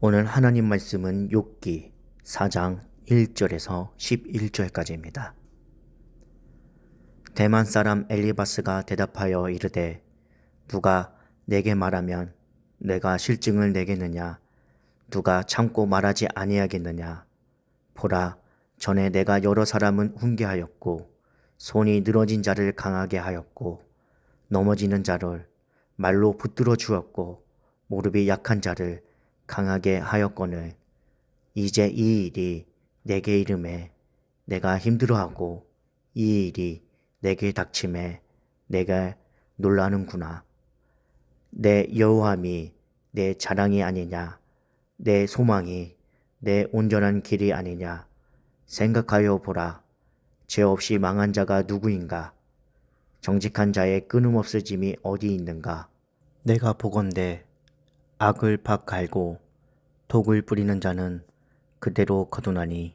오늘 하나님 말씀은 욥기 4장 1절에서 11절까지입니다. 대만 사람 엘리바스가 대답하여 이르되 누가 내게 말하면 내가 실증을 내겠느냐? 누가 참고 말하지 아니하겠느냐? 보라, 전에 내가 여러 사람은 훈계하였고 손이 늘어진 자를 강하게 하였고 넘어지는 자를 말로 붙들어 주었고 무릎이 약한 자를 강하게 하였거늘 이제 이 일이 내게 이름에 내가 힘들어하고 이 일이 내게 닥침에 내가 놀라는구나. 내 여호함이 내 자랑이 아니냐? 내 소망이 내 온전한 길이 아니냐? 생각하여 보라. 죄 없이 망한 자가 누구인가? 정직한 자의 끊임없으짐이 어디 있는가? 내가 보건대 악을 박 갈고 독을 뿌리는 자는 그대로 거두나니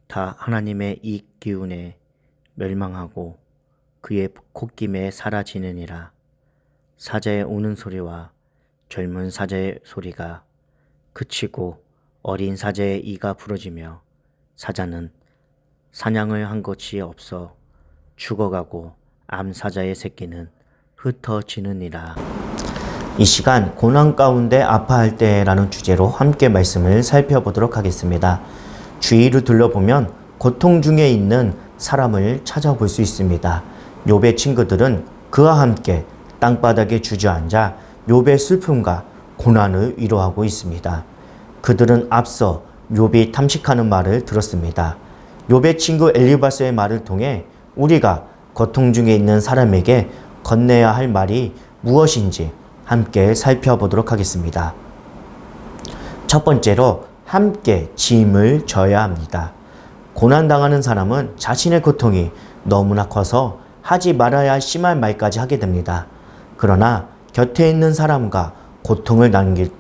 다 하나님의 이 기운에 멸망하고 그의 콧김에 사라지느니라. 사자의 우는 소리와 젊은 사자의 소리가 그치고 어린 사자의 이가 부러지며 사자는 사냥을 한 것이 없어 죽어가고 암사자의 새끼는 흩어지느니라. 이 시간 고난 가운데 아파할 때라는 주제로 함께 말씀을 살펴보도록 하겠습니다. 주위를 둘러보면 고통 중에 있는 사람을 찾아볼 수 있습니다. 욥의 친구들은 그와 함께 땅바닥에 주저앉아 욥의 슬픔과 고난을 위로하고 있습니다. 그들은 앞서 욥이 탐식하는 말을 들었습니다. 욥의 친구 엘리바스의 말을 통해 우리가 고통 중에 있는 사람에게 건네야 할 말이 무엇인지 함께 살펴보도록 하겠습니다. 첫 번째로 함께 짐을 져야 합니다. 고난당하는 사람은 자신의 고통이 너무나 커서 하지 말아야 할 심한 말까지 하게 됩니다. 그러나 곁에 있는 사람과 고통을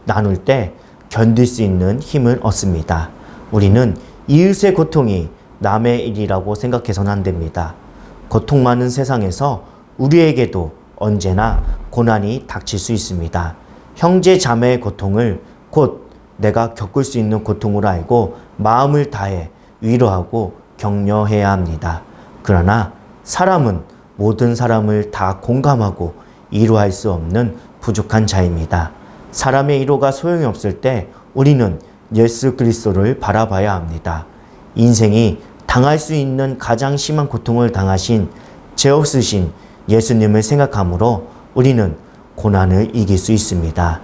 나눌 때 견딜 수 있는 힘을 얻습니다. 우리는 이웃의 고통이 남의 일이라고 생각해서는 안 됩니다. 고통 많은 세상에서 우리에게도 언제나 고난이 닥칠 수 있습니다. 형제 자매의 고통을 곧 내가 겪을 수 있는 고통으로 알고 마음을 다해 위로하고 격려해야 합니다. 그러나 사람은 모든 사람을 다 공감하고 위로할 수 없는 부족한 자입니다. 사람의 위로가 소용이 없을 때 우리는 예수 그리스도를 바라봐야 합니다. 인생이 당할 수 있는 가장 심한 고통을 당하신 죄 없으신 예수님을 생각하므로 우리는 고난을 이길 수 있습니다.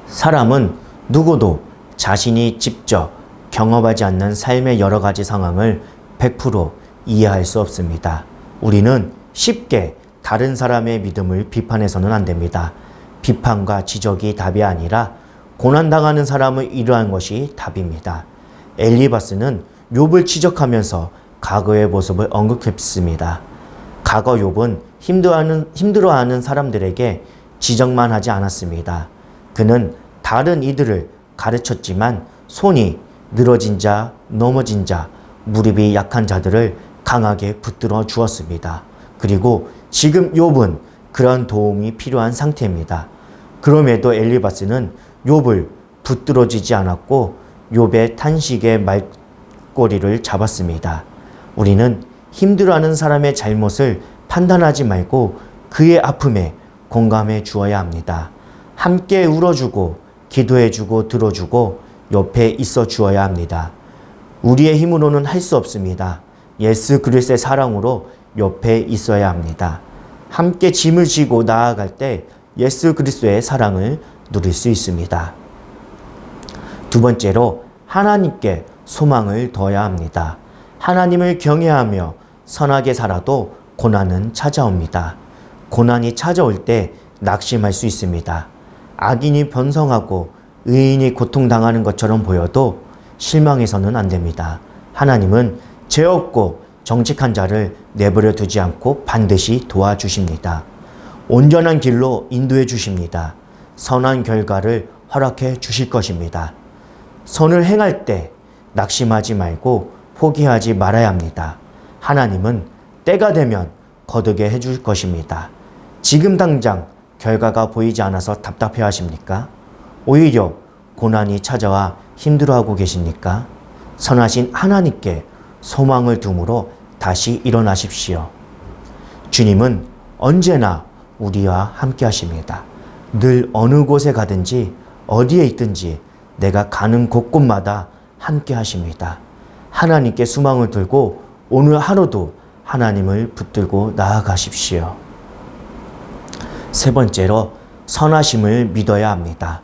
사람은 누구도 자신이 직접 경험하지 않는 삶의 여러 가지 상황을 100% 이해할 수 없습니다. 우리는 쉽게 다른 사람의 믿음을 비판해서는 안 됩니다. 비판과 지적이 답이 아니라 고난당하는 사람을 위로하는 것이 답입니다. 엘리바스는 욥을 지적하면서 과거의 모습을 언급했습니다. 과거 욥은 힘들어하는 사람들에게 지적만 하지 않았습니다. 그는 다른 이들을 가르쳤지만 손이 늘어진 자, 넘어진 자, 무릎이 약한 자들을 강하게 붙들어 주었습니다. 그리고 지금 욥은 그런 도움이 필요한 상태입니다. 그럼에도 엘리바스는 욥을 붙들어주지 않았고 욥의 탄식의 말꼬리를 잡았습니다. 우리는 힘들어하는 사람의 잘못을 판단하지 말고 그의 아픔에 공감해 주어야 합니다. 함께 울어주고 기도해주고 들어주고 옆에 있어 주어야 합니다. 우리의 힘으로는 할 수 없습니다. 예수 그리스도의 사랑으로 옆에 있어야 합니다. 함께 짐을 지고 나아갈 때 예수 그리스도의 사랑을 누릴 수 있습니다. 두 번째로 하나님께 소망을 둬야 합니다. 하나님을 경외하며 선하게 살아도 고난은 찾아옵니다. 고난이 찾아올 때 낙심할 수 있습니다. 악인이 번성하고 의인이 고통당하는 것처럼 보여도 실망해서는 안 됩니다. 하나님은 죄 없고 정직한 자를 내버려 두지 않고 반드시 도와주십니다. 온전한 길로 인도해 주십니다. 선한 결과를 허락해 주실 것입니다. 선을 행할 때 낙심하지 말고 포기하지 말아야 합니다. 하나님은 때가 되면 거두게 해줄 것입니다. 지금 당장 결과가 보이지 않아서 답답해 하십니까? 오히려 고난이 찾아와 힘들어하고 계십니까? 선하신 하나님께 소망을 둠으로 다시 일어나십시오. 주님은 언제나 우리와 함께 하십니다. 늘 어느 곳에 가든지 어디에 있든지 내가 가는 곳곳마다 함께 하십니다. 하나님께 소망을 들고 오늘 하루도 하나님을 붙들고 나아가십시오. 세 번째로 선하심을 믿어야 합니다.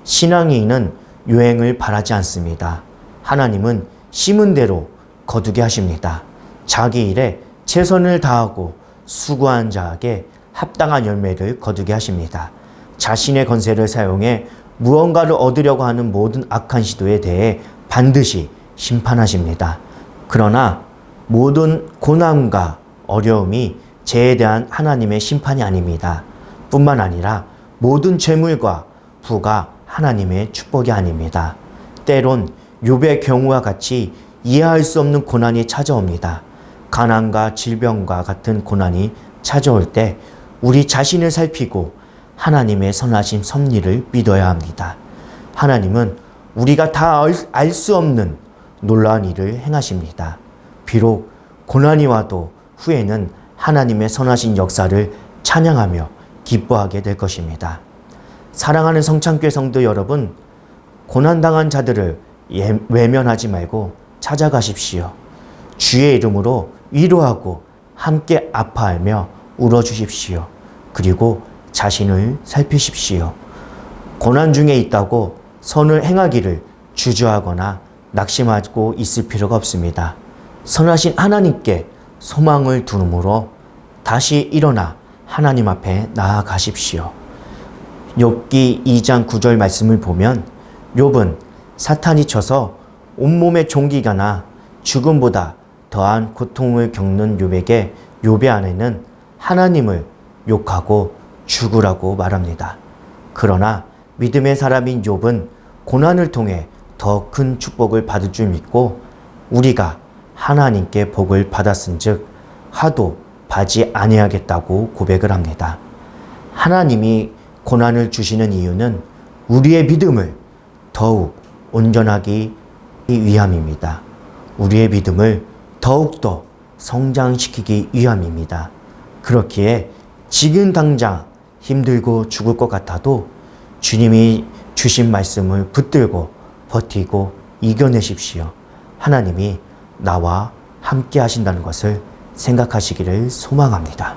신앙인은 요행을 바라지 않습니다. 하나님은 심은 대로 거두게 하십니다. 자기 일에 최선을 다하고 수고한 자에게 합당한 열매를 거두게 하십니다. 자신의 권세를 사용해 무언가를 얻으려고 하는 모든 악한 시도에 대해 반드시 심판하십니다. 그러나 모든 고난과 어려움이 죄에 대한 하나님의 심판이 아닙니다. 뿐만 아니라 모든 재물과 부가 하나님의 축복이 아닙니다. 때론 욥의 경우와 같이 이해할 수 없는 고난이 찾아옵니다. 가난과 질병과 같은 고난이 찾아올 때 우리 자신을 살피고 하나님의 선하신 섭리를 믿어야 합니다. 하나님은 우리가 다 알 수 없는 놀라운 일을 행하십니다. 비록 고난이 와도 후에는 하나님의 선하신 역사를 찬양하며 기뻐하게 될 것입니다. 사랑하는 성창교회 성도 여러분, 고난당한 자들을 외면하지 말고 찾아가십시오. 주의 이름으로 위로하고 함께 아파하며 울어주십시오. 그리고 자신을 살피십시오. 고난 중에 있다고 선을 행하기를 주저하거나 낙심하고 있을 필요가 없습니다. 선하신 하나님께 소망을 두므로 다시 일어나 하나님 앞에 나아가십시오. 욥기 2장 9절 말씀을 보면 욥은 사탄이 쳐서 온몸에 종기가 나 죽음보다 더한 고통을 겪는 욥에게 욥의 아내는 하나님을 욕하고 죽으라고 말합니다. 그러나 믿음의 사람인 욥은 고난을 통해 더 큰 축복을 받을 줄 믿고 우리가 하나님께 복을 받았은즉 하도 바지 아니하겠다고 고백을 합니다. 하나님이 고난을 주시는 이유는 우리의 믿음을 더욱 온전하기 위함입니다. 우리의 믿음을 더욱더 성장시키기 위함입니다. 그렇기에 지금 당장 힘들고 죽을 것 같아도 주님이 주신 말씀을 붙들고 버티고 이겨내십시오. 하나님이 나와 함께 하신다는 것을 생각하시기를 소망합니다.